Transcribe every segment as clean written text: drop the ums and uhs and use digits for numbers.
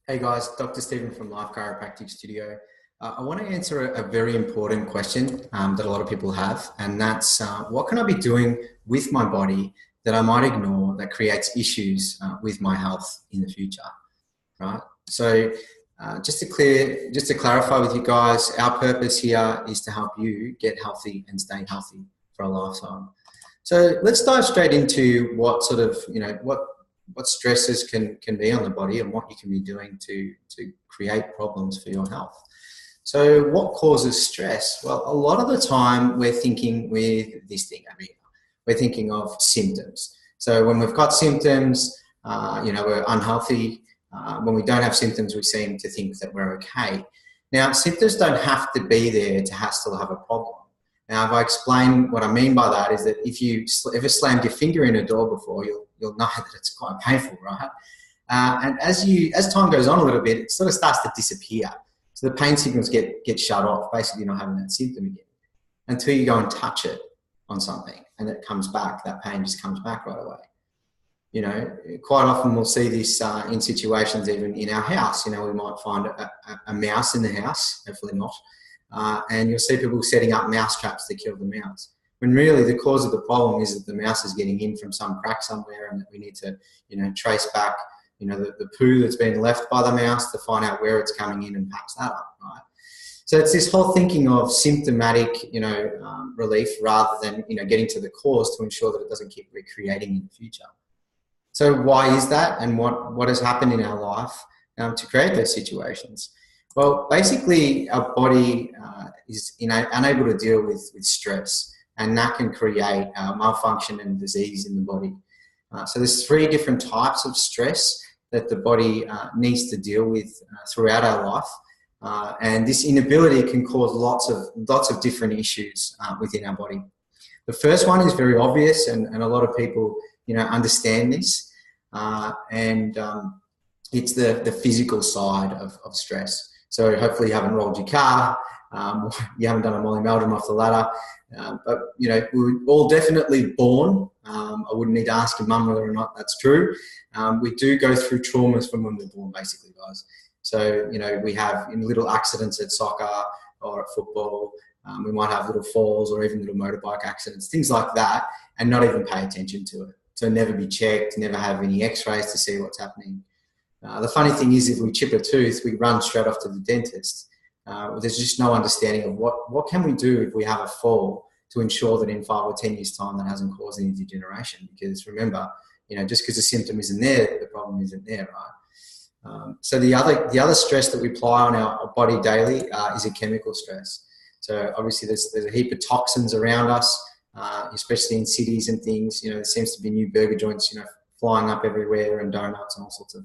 Hey guys, Dr. Stephen from Life Chiropractic Studio. I want to answer a very important question that a lot of people have, and that's what can I be doing with my body that I might ignore that creates issues with my health in the future, right? So just to clarify with you guys, our purpose here is to help you get healthy and stay healthy for a lifetime. So let's dive straight into what sort of, what stresses can be on the body and what you can be doing to create problems for your health. So what causes stress? Well, a lot of the time we're thinking with this thing, we're thinking of symptoms. So when we've got symptoms, we're unhealthy. When we don't have symptoms, we seem to think that we're okay. Now, symptoms don't have to be there to still have a problem. Now, if I explain what I mean by that is that if you ever slammed your finger in a door before, you'll know that it's quite painful, right? And as time goes on a little bit, it sort of starts to disappear. So the pain signals get shut off, basically not having that symptom again, until you go and touch it on something and it comes back. That pain just comes back right away. You know, quite often we'll see this in situations even in our house. You know, we might find a mouse in the house, hopefully not. And you'll see people setting up mouse traps to kill the mouse. When really the cause of the problem is that the mouse is getting in from some crack somewhere and that we need to, trace back, the poo that's been left by the mouse to find out where it's coming in and patch that up, right? So it's this whole thinking of symptomatic, relief rather than, getting to the cause to ensure that it doesn't keep recreating in the future. So why is that, and what has happened in our life to create those situations? Well, basically, our body is unable to deal with stress, and that can create malfunction and disease in the body. So there's 3 different types of stress that the body needs to deal with throughout our life, and this inability can cause lots of different issues within our body. The first one is very obvious, and a lot of people understand this, and it's the physical side of stress. So hopefully you haven't rolled your car, you haven't done a Molly Meldrum off the ladder, but we were all definitely born. I wouldn't need to ask your mum whether or not that's true. We do go through traumas from when we're born, basically, guys. So, we have little accidents at soccer or at football. We might have little falls or even little motorbike accidents, things like that, and not even pay attention to it. So never be checked, never have any x-rays to see what's happening. The funny thing is, if we chip a tooth, we run straight off to the dentist. There's just no understanding of what can we do if we have a fall to ensure that in 5 or 10 years' time that hasn't caused any degeneration. Because remember, just because the symptom isn't there, the problem isn't there, right? So the other stress that we apply on our body daily is a chemical stress. So obviously there's a heap of toxins around us, especially in cities and things. There seems to be new burger joints, flying up everywhere, and donuts and all sorts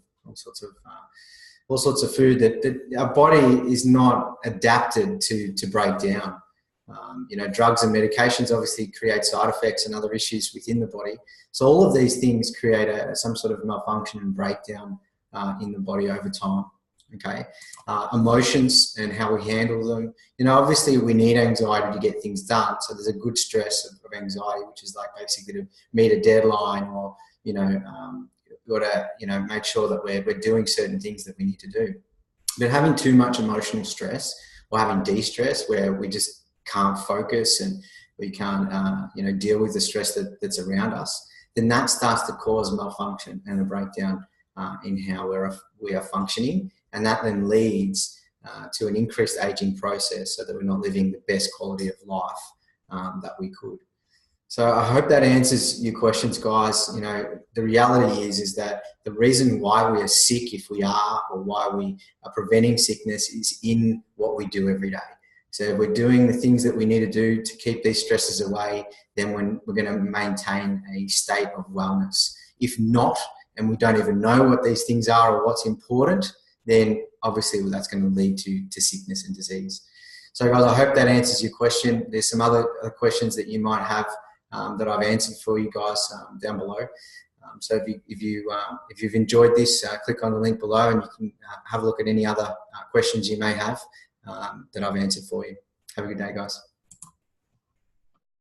of food that our body is not adapted to break down. Drugs and medications obviously create side effects and other issues within the body. So all of these things create some sort of malfunction and breakdown in the body over time. Okay, emotions and how we handle them. Obviously we need anxiety to get things done. So there's a good stress of anxiety, which is like basically to meet a deadline, or got to make sure that we're doing certain things that we need to do. But having too much emotional stress, or having de-stress where we just can't focus and we can't deal with the stress that's around us, then that starts to cause malfunction and a breakdown in how we are functioning, and that then leads to an increased aging process, so that we're not living the best quality of life that we could. So I hope that answers your questions, guys. The reality is that the reason why we are sick, if we are, or why we are preventing sickness, is in what we do every day. So if we're doing the things that we need to do to keep these stresses away, then we're going to maintain a state of wellness. If not, and we don't even know what these things are or what's important, then obviously that's going to lead to sickness and disease. So guys, I hope that answers your question. There's some other questions that you might have that I've answered for you guys down below. So if you've enjoyed this, click on the link below and you can have a look at any other questions you may have that I've answered for you. Have a good day, guys.